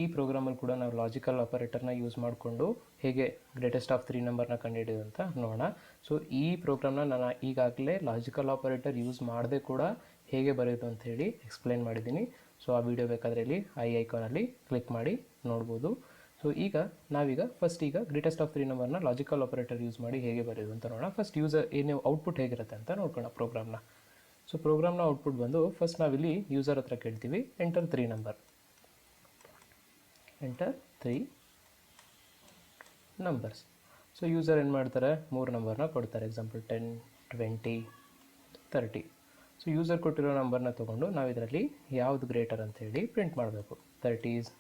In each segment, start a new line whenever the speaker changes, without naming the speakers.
ಈ ಪ್ರೋಗ್ರಾಮಲ್ಲಿ ಕೂಡ ನಾವು ಲಾಜಿಕಲ್ ಆಪರೇಟರ್ನ ಯೂಸ್ ಮಾಡಿಕೊಂಡು ಹೇಗೆ ಗ್ರೇಟೆಸ್ಟ್ ಆಫ್ 3 ನಂಬರ್ನ ಕಂಡುಹಿಡಿಯೋದು ಅಂತ ನೋಡೋಣ. ಸೊ ಈ ಪ್ರೋಗ್ರಾಮ್ನ ನಾನು ಈಗಾಗಲೇ ಲಾಜಿಕಲ್ ಆಪರೇಟರ್ ಯೂಸ್ ಮಾಡದೆ ಕೂಡ ಹೇಗೆ ಬರೆಯೋದು ಅಂತ ಹೇಳಿ ಎಕ್ಸ್ಪ್ಲೇನ್ ಮಾಡಿದ್ದೀನಿ. ಸೊ ಆ ವಿಡಿಯೋ ಬೇಕಾದರೆ ಇಲ್ಲಿ ಐಕಾನಲ್ಲಿ ಕ್ಲಿಕ್ ಮಾಡಿ ನೋಡ್ಬೋದು. ಸೊ ಈಗ ನಾವೀಗ ಫಸ್ಟ್ ಗ್ರೇಟೆಸ್ಟ್ ಆಫ್ 3 ನಂಬರ್ನ ಲಾಜಿಕಲ್ ಆಪರೇಟರ್ ಯೂಸ್ ಮಾಡಿ ಹೇಗೆ ಬರೆಯೋದು ಅಂತ ನೋಡೋಣ. ಫಸ್ಟ್ ಯೂಸರ್ ಏನು ಔಟ್ಪುಟ್ ಹೇಗಿರುತ್ತೆ ಅಂತ ನೋಡ್ಕೊಳ್ಳೋಣ ಪ್ರೋಗ್ರಾಮ್ನ. ಸೊ ಪ್ರೋಗ್ರಾಮ್ನ ಔಟ್ಪುಟ್ ಬಂದು ಫಸ್ಟ್ ನಾವಿಲ್ಲಿ ಯೂಸರ್ ಹತ್ರ ಕೇಳ್ತೀವಿ enter 3 number, enter 3 numbers. So user ಏನು ಮಾಡ್ತಾರೆ, 3 ನಂಬರ್ನ ಕೊಡ್ತಾರೆ, ಎಕ್ಸಾಂಪಲ್ 10, 20, 30. ಸೊ ಯೂಸರ್ ಕೊಟ್ಟಿರೋ ನಂಬರ್ನ ತೊಗೊಂಡು ನಾವು ಇದರಲ್ಲಿ ಯಾವುದು ಗ್ರೇಟರ್ ಅಂತೇಳಿ ಪ್ರಿಂಟ್ ಮಾಡಬೇಕು. 30 ಈಸ್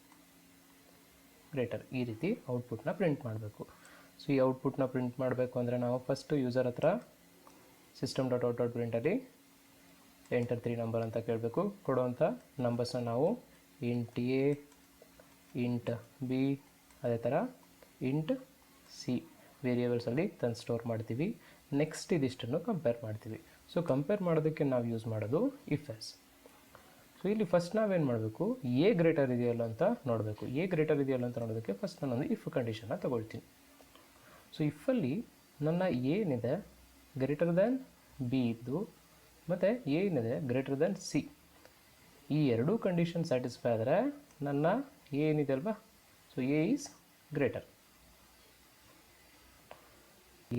ಗ್ರೇಟರ್, ಈ ರೀತಿ ಔಟ್ಪುಟ್ನ ಪ್ರಿಂಟ್ ಮಾಡಬೇಕು. ಸೊ ಈ ಔಟ್ಪುಟ್ನ ಪ್ರಿಂಟ್ ಮಾಡಬೇಕು ಅಂದರೆ ನಾವು ಫಸ್ಟು ಯೂಸರ್ ಹತ್ರ system.out.printಲ್ಲಿ ಎಂಟರ್ 3 ನಂಬರ್ ಅಂತ ಕೇಳಬೇಕು. ಕೊಡುವಂಥ ನಂಬರ್ಸ್ನ ನಾವು ಇಂಟ್ ಎ, ಇಂಟ್ ಬಿ, ಅದೇ ಥರ ಇಂಟ್ ಸಿ ವೇರಿಯೇಬಲ್ಸಲ್ಲಿ ತಂದು ಸ್ಟೋರ್ ಮಾಡ್ತೀವಿ. ನೆಕ್ಸ್ಟ್ ಇದಿಷ್ಟನ್ನು ಕಂಪೇರ್ ಮಾಡ್ತೀವಿ. ಸೊ ಕಂಪೇರ್ ಮಾಡೋದಕ್ಕೆ ನಾವು ಯೂಸ್ ಮಾಡೋದು ಇಫ್ ಎಲ್ಸ್. ಸೊ ಇಲ್ಲಿ ಫಸ್ಟ್ ನಾವೇನು ಮಾಡಬೇಕು, ಎ ಗ್ರೇಟರ್ ಇದೆಯಲ್ಲ ಅಂತ ನೋಡಬೇಕು. ಎ ಗ್ರೇಟರ್ ಇದೆಯಲ್ಲ ಅಂತ ನೋಡೋದಕ್ಕೆ ಫಸ್ಟ್ ನಾನೊಂದು ಇಫ್ ಕಂಡೀಷನ್ನ ತೊಗೊಳ್ತೀನಿ. ಸೊ ಇಫಲ್ಲಿ ನನ್ನ ಏನಿದೆ ಗ್ರೇಟರ್ ದ್ಯಾನ್ ಬಿ ಇದ್ದು ಮತ್ತು ಏನಿದೆ ಗ್ರೇಟರ್ ದ್ಯಾನ್ ಸಿ, ಈ ಎರಡೂ ಕಂಡೀಷನ್ ಸ್ಯಾಟಿಸ್ಫೈ ಆದರೆ ನನ್ನ ಏನಿದೆ ಅಲ್ವಾ, ಸೊ ಎ ಈಸ್ ಗ್ರೇಟರ್.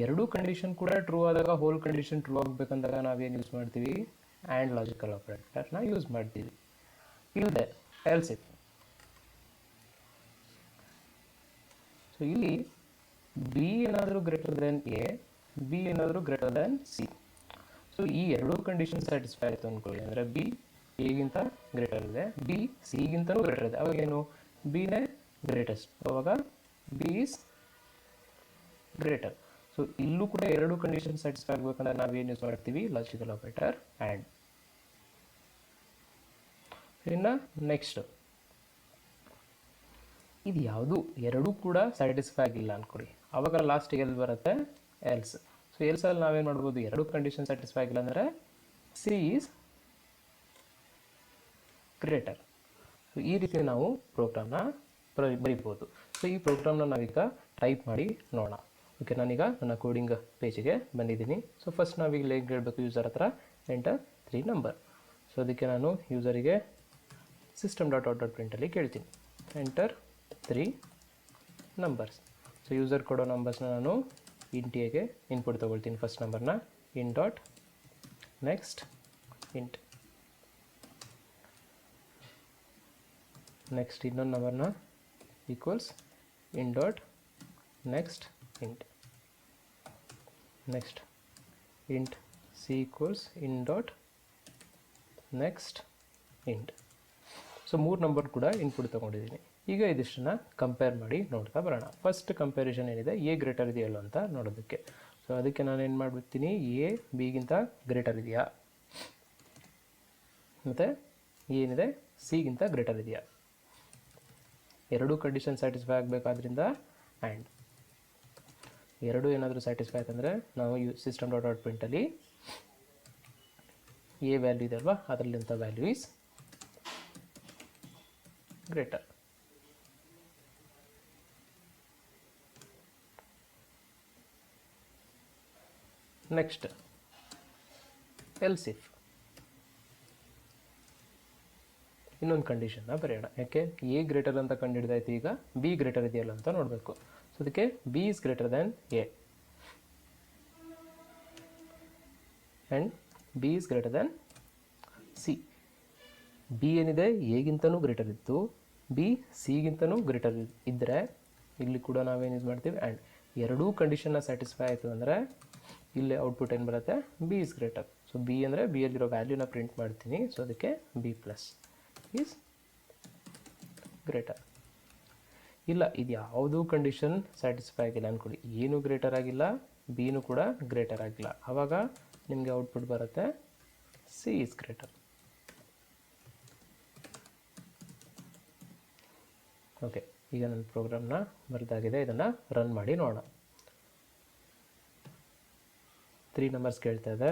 ಎರಡೂ ಕಂಡೀಷನ್ ಕೂಡ ಟ್ರೂ ಆದಾಗ ಹೋಲ್ ಕಂಡೀಷನ್ ಟ್ರೂ ಆಗಬೇಕಂದಾಗ ನಾವೇನು ಯೂಸ್ ಮಾಡ್ತೀವಿ, ಆ್ಯಂಡ್ ಲಾಜಿಕಲ್ ಆಪರೇಟರ್ನ ಯೂಸ್ ಮಾಡ್ತೀವಿ. ಇಲ್ಲದೆ ಎಲ್ಸ್ ಇಫ್. ಸೊ ಇಲ್ಲಿ ಬಿ ಏನಾದರೂ ಗ್ರೇಟರ್ ದೆನ್ ಎ, ಬಿ ಏನಾದರೂ ಗ್ರೇಟರ್ ದೆನ್ ಸಿ. ಸೊ ಈ ಎರಡೂ ಕಂಡೀಷನ್ ಸ್ಯಾಟಿಸ್ಫೈ ಆಯಿತು ಅಂದ್ಕೊಳ್ಳಿ, ಅಂದರೆ ಬಿ ಎಗಿಂತ ಗ್ರೇಟರ್ ಇದೆ, ಬಿ ಸಿಗಿಂತಲೂ ಗ್ರೇಟರ್ ಇದೆ, ಅವಾಗೇನು ಬಿನೇ ಗ್ರೇಟೆಸ್ಟ್, ಅವಾಗ ಬಿ ಈಸ್ ಗ್ರೇಟರ್. ಸೊ ಇಲ್ಲೂ ಕೂಡ ಎರಡೂ ಕಂಡೀಷನ್ ಸ್ಯಾಟಿಸ್ಫೈ ಆಗಬೇಕಂದ್ರೆ ನಾವೇನು ಯೂಸ್ ಮಾಡ್ತೀವಿ, ಲಾಜಿಕಲ್ ಆಪರೇಟರ್ ಆ್ಯಂಡ್. ಇನ್ನು ನೆಕ್ಸ್ಟ್ ಇದು ಯಾವುದು ಎರಡೂ ಕೂಡ ಸ್ಯಾಟಿಸ್ಫೈ ಆಗಿಲ್ಲ ಅಂದ್ಕೊಡಿ, ಅವಾಗ ಲಾಸ್ಟಿಗೆ ಎಲ್ಲಿ ಬರುತ್ತೆ, ಎಲ್ಸ್. ಸೊ ಎಲ್ಸಲ್ಲಿ ನಾವೇನು ಮಾಡ್ಬೋದು, ಎರಡೂ ಕಂಡೀಷನ್ ಸ್ಯಾಟಿಸ್ಫೈ ಆಗಿಲ್ಲ ಅಂದರೆ ಸಿ ಈಸ್ ಗ್ರೇಟರ್. ಸೊ ಈ ರೀತಿ ನಾವು ಪ್ರೋಗ್ರಾಮ್ನ ಬರೀಬೋದು. ಸೊ ಈ ಪ್ರೋಗ್ರಾಮ್ನ ನಾವೀಗ ಟೈಪ್ ಮಾಡಿ ನೋಡೋಣ. ಓಕೆ, ನಾನೀಗ ನನ್ನ ಕೋಡಿಂಗ್ ಪೇಜಿಗೆ ಬಂದಿದ್ದೀನಿ. ಸೊ ಫಸ್ಟ್ ನಾವೀಗ ಹೇಗೆ ಹೇಳಬೇಕು, ಯೂಸರ್ ಹತ್ರ ಎಂಟರ್ 3 ನಂಬರ್. ಸೊ ಅದಕ್ಕೆ ನಾನು ಯೂಸರಿಗೆ system.out.printಲ್ಲಿ ಕೇಳ್ತೀನಿ ಎಂಟರ್ 3 ನಂಬರ್ಸ್. ಸೊ ಯೂಸರ್ ಕೊಡೋ ನಂಬರ್ಸ್ನ ನಾನು ಇಂಟ್ ಎಗೆ ಇನ್ಪುಟ್ ತೊಗೊಳ್ತೀನಿ. ಫಸ್ಟ್ ನಂಬರ್ನ ಇನ್ ಡಾಟ್ ನೆಕ್ಸ್ಟ್ ಇಂಟ್, ನೆಕ್ಸ್ಟ್ ಇನ್ನೊಂದು ನಂಬರ್ನ ಈಕ್ವಲ್ಸ್ ಇನ್ dot next int, next int C equals ಇನ್ dot next int. So 3 number ಕೂಡ ಇನ್ಪುಟ್ ತೊಗೊಂಡಿದ್ದೀನಿ. ಈಗ ಇದಿಷ್ಟನ್ನು ಕಂಪೇರ್ ಮಾಡಿ ನೋಡ್ತಾ ಬರೋಣ. ಫಸ್ಟ್ ಕಂಪ್ಯಾರಿಸನ್ ಏನಿದೆ, ಎ ಗ್ರೇಟರ್ ಇದೆಯಲ್ಲ ಅಂತ ನೋಡೋದಕ್ಕೆ. ಸೊ ಅದಕ್ಕೆ ನಾನು ಏನು ಮಾಡಿಬಿಡ್ತೀನಿ, ಎ ಬಿಗಿಂತ ಗ್ರೇಟರ್ ಇದೆಯಾ ಮತ್ತು ಏನಿದೆ ಸಿಗಿಂತ ಗ್ರೇಟರ್ ಇದೆಯಾ, ಎರಡೂ ಕಂಡೀಷನ್ ಸ್ಯಾಟಿಸ್ಫೈ ಆಗಬೇಕಾದ್ರಿಂದ ಆ್ಯಂಡ್. ಎರಡೂ ಏನಾದರೂ ಸ್ಯಾಟಿಸ್ಫೈ ಆಯ್ತಂದರೆ ನಾವು system.out.printಲ್ಲಿ ಎ ವ್ಯಾಲ್ಯೂ ಇದೆ ಅಲ್ವಾ, ಅದರಲ್ಲಿಂಥ value is greater. Next else if. ಇನ್ನೊಂದು ಕಂಡೀಷನ್ನ ಬರೆಯೋಣ. ಯಾಕೆ ಎ ಗ್ರೇಟರ್ ಅಂತ ಕಂಡುಹಿಡಿದಾಯ್ತು, ಈಗ ಬಿ ಗ್ರೇಟರ್ ಇದೆಯಲ್ಲ ಅಂತ ನೋಡಬೇಕು. ಸೊ ಅದಕ್ಕೆ B is greater than A and B is greater than C. B ಏನಿದೆ ಎಗಿಂತನೂ ಗ್ರೇಟರ್ ಇತ್ತು, ಬಿ ಸಿಗಿಂತನೂ ಗ್ರೇಟರ್ ಇದ್ದರೆ ಇಲ್ಲಿ ಕೂಡ ನಾವೇನು ಯೂಸ್ ಮಾಡ್ತೀವಿ, ಆ್ಯಂಡ್. ಎರಡೂ ಕಂಡೀಷನ್ನ ಸ್ಯಾಟಿಸ್ಫೈ ಆಯಿತು ಅಂದರೆ ಇಲ್ಲಿ ಔಟ್ಪುಟ್ ಏನು ಬರುತ್ತೆ, B is greater. So B ಅಂದರೆ ಬಿಯಲ್ಲಿರೋ ವ್ಯಾಲ್ಯೂನ ಪ್ರಿಂಟ್ ಮಾಡ್ತೀನಿ. ಸೊ ಅದಕ್ಕೆ ಬಿ ಪ್ಲಸ್ ಈಸ್ ಗ್ರೇಟರ್. ಇಲ್ಲ, ಇದು ಯಾವುದೂ ಕಂಡೀಷನ್ ಸ್ಯಾಟಿಸ್ಫೈ ಆಗಿಲ್ಲ ಅಂದ್ಕೊಳ್ಳಿ, ಏನೂ ಗ್ರೇಟರ್ ಆಗಿಲ್ಲ, ಬಿನೂ ಕೂಡ ಗ್ರೇಟರ್ ಆಗಿಲ್ಲ, ಆವಾಗ ನಿಮಗೆ ಔಟ್ಪುಟ್ ಬರುತ್ತೆ ಸಿ ಈಸ್ ಗ್ರೇಟರ್. ಓಕೆ, ಈಗ ನನ್ನ ಪ್ರೋಗ್ರಾಮ್ನ ಬರೆದಾಗಿದೆ, ಇದನ್ನು ರನ್ ಮಾಡಿ ನೋಡೋಣ. 3 ನಂಬರ್ಸ್ ಕೇಳ್ತಾ ಇದೆ,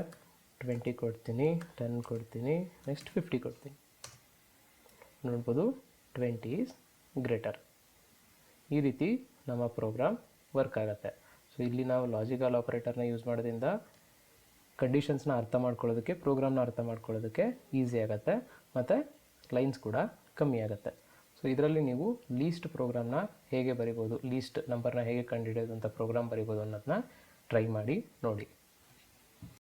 20 ಕೊಡ್ತೀನಿ, 10 ಕೊಡ್ತೀನಿ, ನೆಕ್ಸ್ಟ್ 50 ಕೊಡ್ತೀನಿ. ನೋಡ್ಬೋದು 20 ಈಸ್ ಗ್ರೇಟರ್. ಈ ರೀತಿ ನಮ್ಮ ಪ್ರೋಗ್ರಾಮ್ ವರ್ಕ್ ಆಗುತ್ತೆ. ಸೊ ಇಲ್ಲಿ ನಾವು ಲಾಜಿಕಲ್ ಆಪರೇಟರ್ನ ಯೂಸ್ ಮಾಡೋದ್ರಿಂದ ಕಂಡೀಷನ್ಸ್ನ ಅರ್ಥ ಮಾಡ್ಕೊಳ್ಳೋದಕ್ಕೆ, ಪ್ರೋಗ್ರಾಮ್ನ ಅರ್ಥ ಮಾಡ್ಕೊಳ್ಳೋದಕ್ಕೆ ಈಸಿ ಆಗುತ್ತೆ ಮತ್ತು ಲೈನ್ಸ್ ಕೂಡ ಕಮ್ಮಿ ಆಗುತ್ತೆ. ಸೊ ಇದರಲ್ಲಿ ನೀವು ಲೀಸ್ಟ್ ಪ್ರೋಗ್ರಾಮ್ನ ಹೇಗೆ ಬರಿಬೋದು, ಲೀಸ್ಟ್ ನಂಬರ್ನ ಹೇಗೆ ಕಂಡುಹಿಡಿಯೋದು ಅಂತ ಪ್ರೋಗ್ರಾಮ್ ಬರಿಬೋದು ಅನ್ನೋದನ್ನ ಟ್ರೈ ಮಾಡಿ ನೋಡಿ.